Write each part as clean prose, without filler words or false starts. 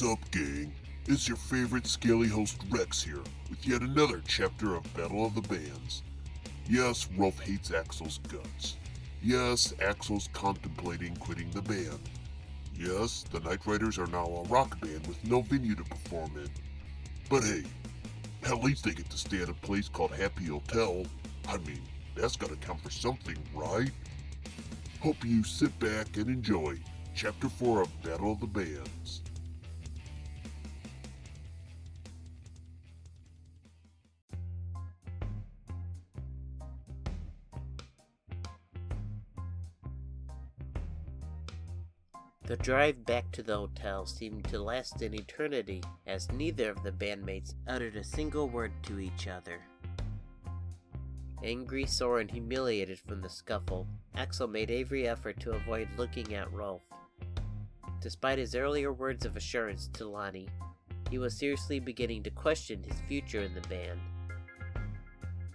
Sup, gang? It's your favorite scaly host Rex here, with yet another chapter of Battle of the Bands. Yes, Rolf hates Axel's guts. Yes, Axel's contemplating quitting the band. Yes, the Nightriders are now a rock band with no venue to perform in. But hey, at least they get to stay at a place called Happy Hotel. I mean, that's gotta count for something, right? Hope you sit back and enjoy Chapter 4 of Battle of the Bands. The drive back to the hotel seemed to last an eternity, as neither of the bandmates uttered a single word to each other. Angry, sore, and humiliated from the scuffle, Axel made every effort to avoid looking at Rolf. Despite his earlier words of assurance to Lonnie, he was seriously beginning to question his future in the band.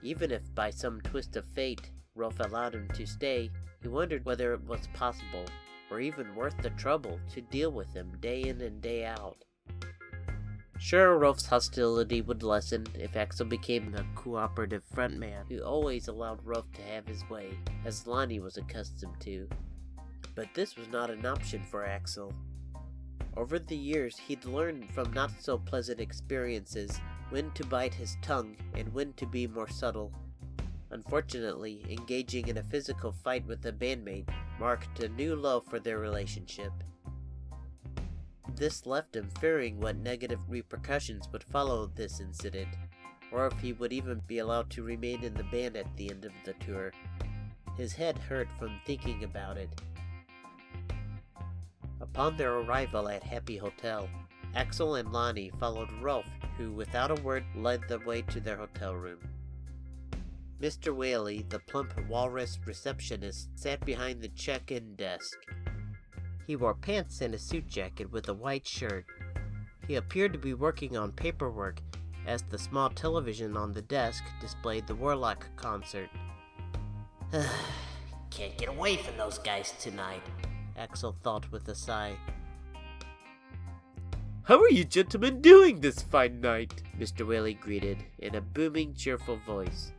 Even if by some twist of fate Rolf allowed him to stay, he wondered whether it was possible, or even worth the trouble, to deal with him day in and day out. Sure, Rolf's hostility would lessen if Axel became the cooperative frontman who always allowed Rolf to have his way, as Lonnie was accustomed to. But this was not an option for Axel. Over the years, he'd learned from not-so-pleasant experiences when to bite his tongue and when to be more subtle. Unfortunately, engaging in a physical fight with a bandmate marked a new low for their relationship. This left him fearing what negative repercussions would follow this incident, or if he would even be allowed to remain in the band at the end of the tour. His head hurt from thinking about it. Upon their arrival at Happy Hotel, Axel and Lonnie followed Rolf, who without a word led the way to their hotel room. Mr. Whaley, the plump walrus receptionist, sat behind the check-in desk. He wore pants and a suit jacket with a white shirt. He appeared to be working on paperwork, as the small television on the desk displayed the Warlock concert. Can't get away from those guys tonight, Axel thought with a sigh. "How are you gentlemen doing this fine night?" Mr. Whaley greeted, in a booming, cheerful voice.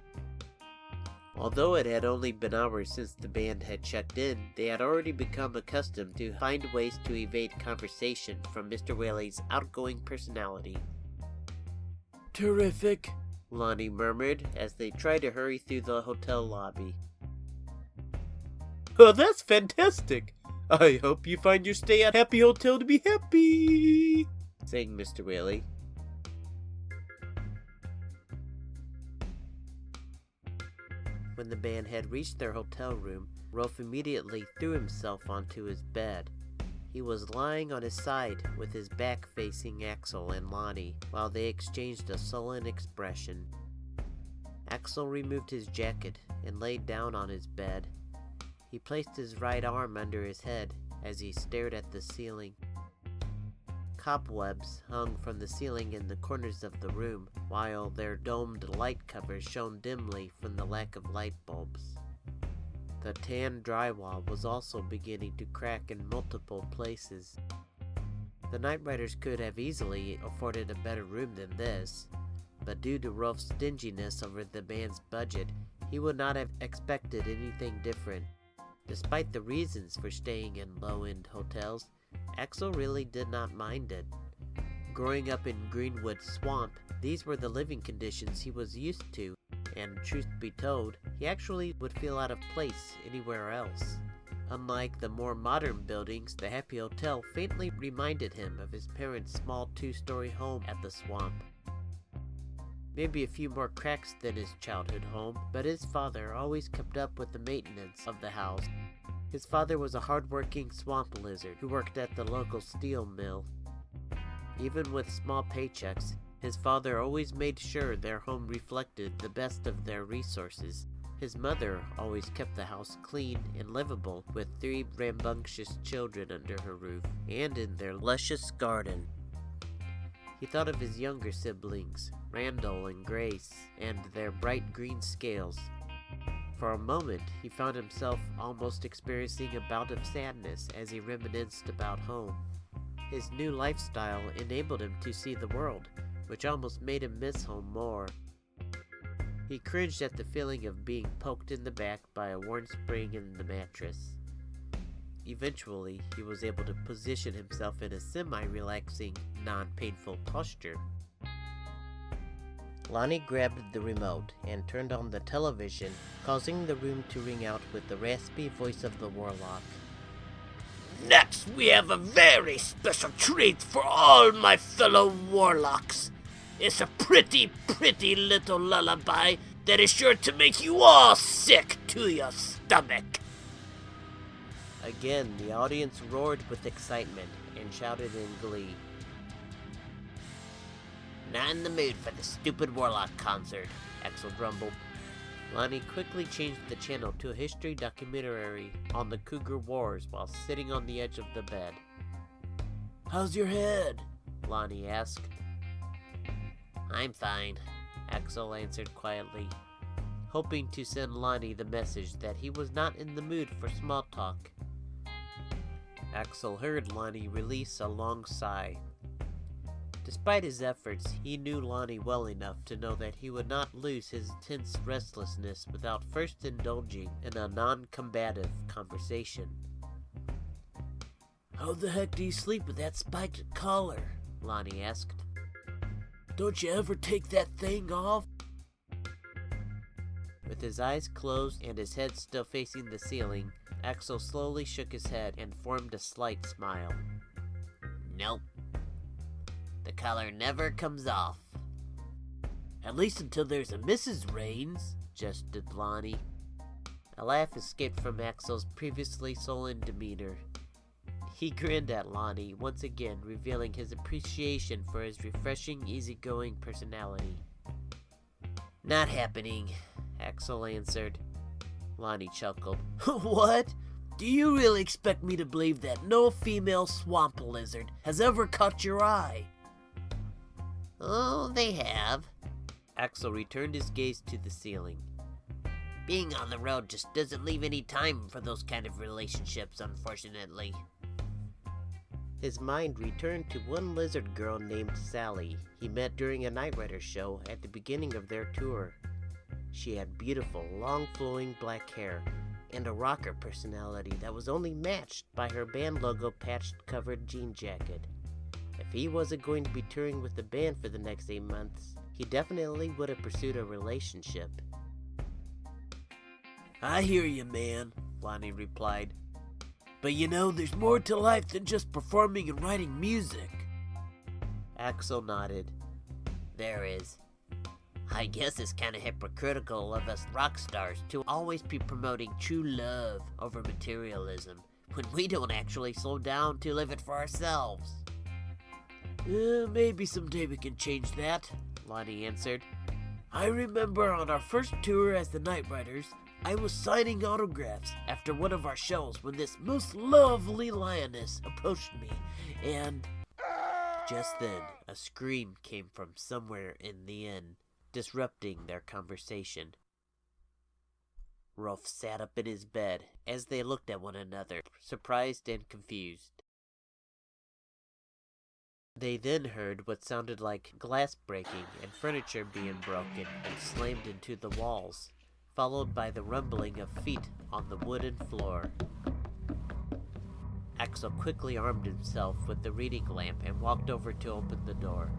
Although it had only been hours since the band had checked in, they had already become accustomed to find ways to evade conversation from Mr. Whaley's outgoing personality. "Terrific," Lonnie murmured as they tried to hurry through the hotel lobby. "Oh, that's fantastic! I hope you find your stay at Happy Hotel to be happy," sang Mr. Whaley. When the band had reached their hotel room, Rolf immediately threw himself onto his bed. He was lying on his side with his back facing Axel and Lonnie, while they exchanged a sullen expression. Axel removed his jacket and laid down on his bed. He placed his right arm under his head as he stared at the ceiling. Cobwebs hung from the ceiling in the corners of the room, while their domed light covers shone dimly from the lack of light bulbs. The tan drywall was also beginning to crack in multiple places. The Nightriders could have easily afforded a better room than this, but due to Rolf's stinginess over the band's budget, he would not have expected anything different. Despite the reasons for staying in low-end hotels, Axel really did not mind it. Growing up in Greenwood Swamp, these were the living conditions he was used to, and truth be told, he actually would feel out of place anywhere else. Unlike the more modern buildings, the Happy Hotel faintly reminded him of his parents' small two-story home at the swamp. Maybe a few more cracks than his childhood home, but his father always kept up with the maintenance of the house. His father was a hard-working swamp lizard who worked at the local steel mill. Even with small paychecks, his father always made sure their home reflected the best of their resources. His mother always kept the house clean and livable, with 3 rambunctious children under her roof and in their luscious garden. He thought of his younger siblings, Randall and Grace, and their bright green scales. For a moment, he found himself almost experiencing a bout of sadness as he reminisced about home. His new lifestyle enabled him to see the world, which almost made him miss home more. He cringed at the feeling of being poked in the back by a worn spring in the mattress. Eventually, he was able to position himself in a semi-relaxing, non-painful posture. Lonnie grabbed the remote and turned on the television, causing the room to ring out with the raspy voice of the warlock. Next, we have a very special treat for all my fellow warlocks. It's a pretty little lullaby that is sure to make you all sick to your stomach. Again, the audience roared with excitement and shouted in glee. Not in the mood for the stupid warlock concert, Axel grumbled. Lonnie quickly changed the channel to a history documentary on the Cougar Wars while sitting on the edge of the bed. How's your head? Lonnie asked. I'm fine, Axel answered quietly, hoping to send Lonnie the message that he was not in the mood for small talk. Axel heard Lonnie release a long sigh. Despite his efforts, he knew Lonnie well enough to know that he would not lose his intense restlessness without first indulging in a non-combative conversation. How the heck do you sleep with that spiked collar? Lonnie asked. Don't you ever take that thing off? With his eyes closed and his head still facing the ceiling, Axel slowly shook his head and formed a slight smile. Nope. The collar never comes off. At least until there's a Mrs. Raines, jested Lonnie. A laugh escaped from Axel's previously sullen demeanor. He grinned at Lonnie, once again revealing his appreciation for his refreshing, easygoing personality. Not happening, Axel answered. Lonnie chuckled. What? Do you really expect me to believe that no female swamp lizard has ever caught your eye? Oh, they have. Axel returned his gaze to the ceiling. Being on the road just doesn't leave any time for those kind of relationships, unfortunately. His mind returned to one lizard girl named Sally he met during a Nightriders show at the beginning of their tour. She had beautiful, long flowing black hair and a rocker personality that was only matched by her band logo patched-covered jean jacket. If he wasn't going to be touring with the band for the next 8 months, he definitely would have pursued a relationship. I hear you, man, Lonnie replied. But you know, there's more to life than just performing and writing music. Axel nodded. There is. I guess it's kind of hypocritical of us rock stars to always be promoting true love over materialism when we don't actually slow down to live it for ourselves. Maybe someday we can change that, Lonnie answered. I remember on our first tour as the Nightriders, I was signing autographs after one of our shows when this most lovely lioness approached me, and just then a scream came from somewhere in the inn, disrupting their conversation. Rolf sat up in his bed as they looked at one another, surprised and confused. They then heard what sounded like glass breaking and furniture being broken and slammed into the walls, followed by the rumbling of feet on the wooden floor. Axel quickly armed himself with the reading lamp and walked over to open the door.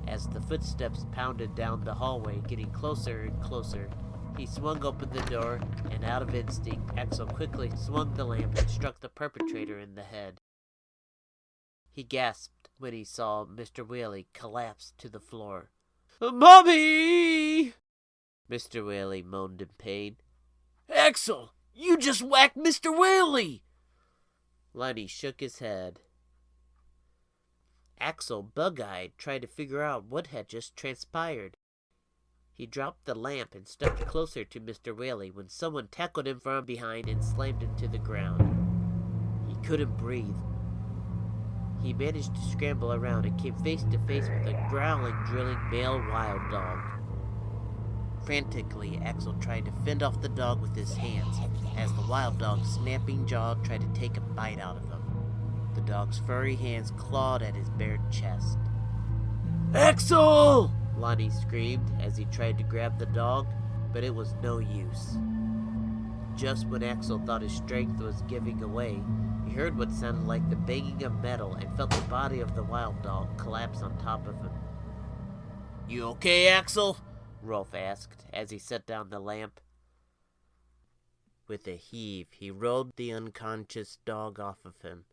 As the footsteps pounded down the hallway, getting closer and closer, he swung open the door, and out of instinct, Axel quickly swung the lamp and struck the perpetrator in the head. He gasped when he saw Mr. Whaley collapse to the floor. Mommy! Mr. Whaley moaned in pain. Axel, you just whacked Mr. Whaley! Lonnie shook his head. Axel, bug-eyed, tried to figure out what had just transpired. He dropped the lamp and stepped closer to Mr. Whaley when someone tackled him from behind and slammed him to the ground. He couldn't breathe. He managed to scramble around and came face to face with a growling, drilling male wild dog. Frantically, Axel tried to fend off the dog with his hands, as the wild dog's snapping jaw tried to take a bite out of him. The dog's furry hands clawed at his bared chest. Axel! Lonnie screamed as he tried to grab the dog, but it was no use. Just when Axel thought his strength was giving away, he heard what sounded like the banging of metal and felt the body of the wild dog collapse on top of him. You okay, Axel? Rolf asked as he set down the lamp. With a heave, he rolled the unconscious dog off of him.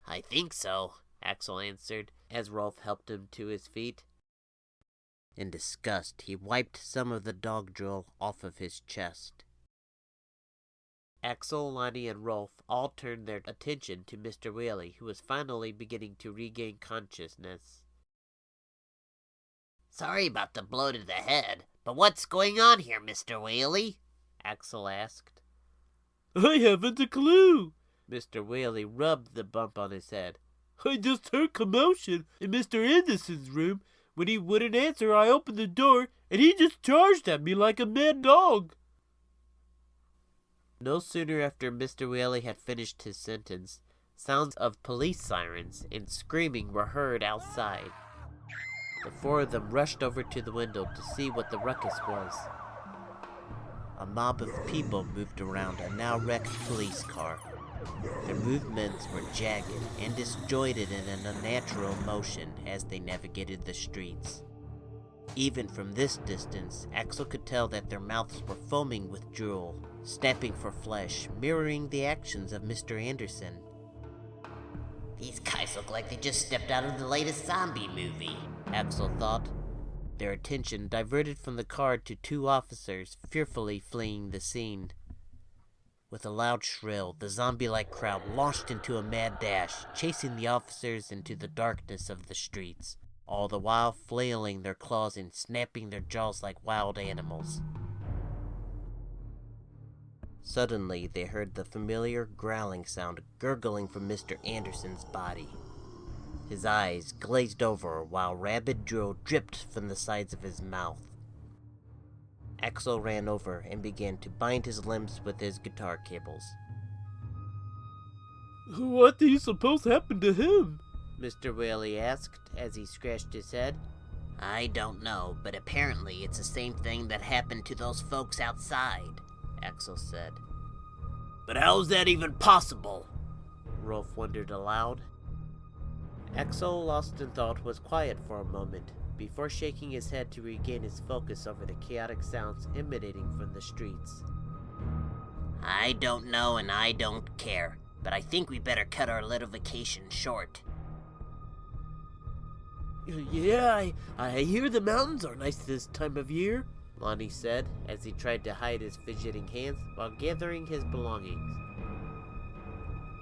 I think so, Axel answered as Rolf helped him to his feet. In disgust, he wiped some of the dog drool off of his chest. Axel, Lonnie, and Rolf all turned their attention to Mr. Whaley, who was finally beginning to regain consciousness. Sorry about the blow to the head, but what's going on here, Mr. Whaley? Axel asked. I haven't a clue. Mr. Whaley rubbed the bump on his head. I just heard commotion in Mr. Anderson's room. When he wouldn't answer, I opened the door, and he just charged at me like a mad dog. No sooner after Mr. Whaley had finished his sentence, sounds of police sirens and screaming were heard outside. The four of them rushed over to the window to see what the ruckus was. A mob of people moved around a now wrecked police car. Their movements were jagged and disjointed in an unnatural motion as they navigated the streets. Even from this distance, Axel could tell that their mouths were foaming with drool, snapping for flesh, mirroring the actions of Mr. Anderson. These guys look like they just stepped out of the latest zombie movie, Axel thought. Their attention diverted from the car to two officers fearfully fleeing the scene. With a loud shrill, the zombie-like crowd launched into a mad dash, chasing the officers into the darkness of the streets, all the while flailing their claws and snapping their jaws like wild animals. Suddenly, they heard the familiar growling sound gurgling from Mr. Anderson's body. His eyes glazed over while rabid drool dripped from the sides of his mouth. Axel ran over and began to bind his limbs with his guitar cables. What do you suppose happened to him? Mr. Whaley asked as he scratched his head. I don't know, but apparently it's the same thing that happened to those folks outside, Axel said. But how's that even possible? Rolf wondered aloud. Axel, lost in thought, was quiet for a moment, before shaking his head to regain his focus over the chaotic sounds emanating from the streets. I don't know and I don't care, but I think we better cut our little vacation short. Yeah, I hear the mountains are nice this time of year, Lonnie said as he tried to hide his fidgeting hands while gathering his belongings.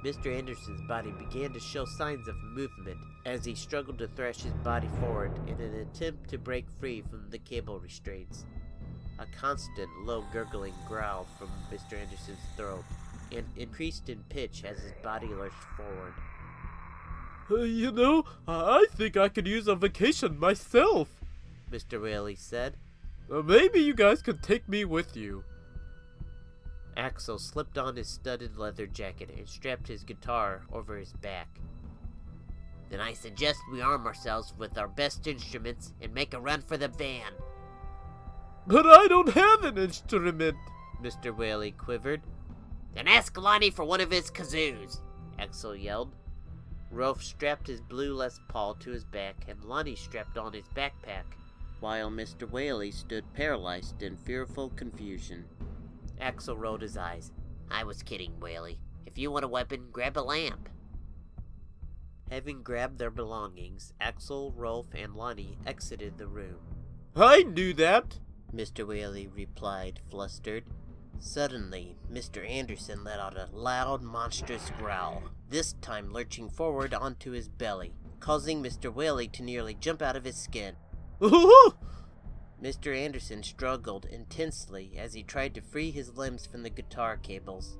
Mr. Anderson's body began to show signs of movement as he struggled to thrash his body forward in an attempt to break free from the cable restraints. A constant low gurgling growl from Mr. Anderson's throat and increased in pitch as his body lurched forward. I think I could use a vacation myself, Mr. Whaley said. Maybe you guys could take me with you. Axel slipped on his studded leather jacket and strapped his guitar over his back. Then I suggest we arm ourselves with our best instruments and make a run for the van. But I don't have an instrument, Mr. Whaley quivered. Then ask Lonnie for one of his kazoos, Axel yelled. Rolf strapped his blue Les Paul to his back and Lonnie strapped on his backpack, while Mr. Whaley stood paralyzed in fearful confusion. Axel rolled his eyes. I was kidding, Whaley. If you want a weapon, grab a lamp. Having grabbed their belongings, Axel, Rolf, and Lonnie exited the room. I knew that, Mr. Whaley replied, flustered. Suddenly, Mr. Anderson let out a loud, monstrous growl, this time lurching forward onto his belly, causing Mr. Whaley to nearly jump out of his skin. Mr. Anderson struggled intensely as he tried to free his limbs from the guitar cables.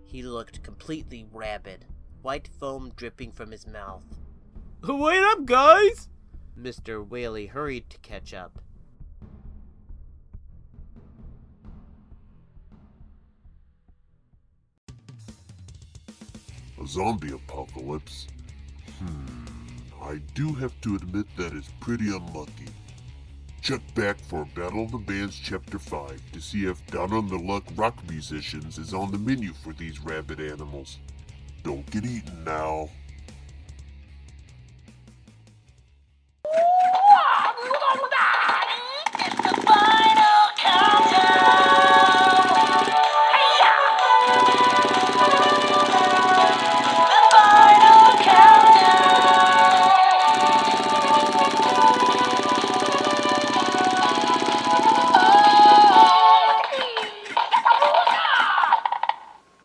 He looked completely rabid, white foam dripping from his mouth. Wait up, guys! Mr. Whaley hurried to catch up. A zombie apocalypse? I do have to admit that is pretty unlucky. Check back for Battle of the Bands Chapter 5 to see if Down on the Luck Rock Musicians is on the menu for these rabid animals. Don't get eaten now.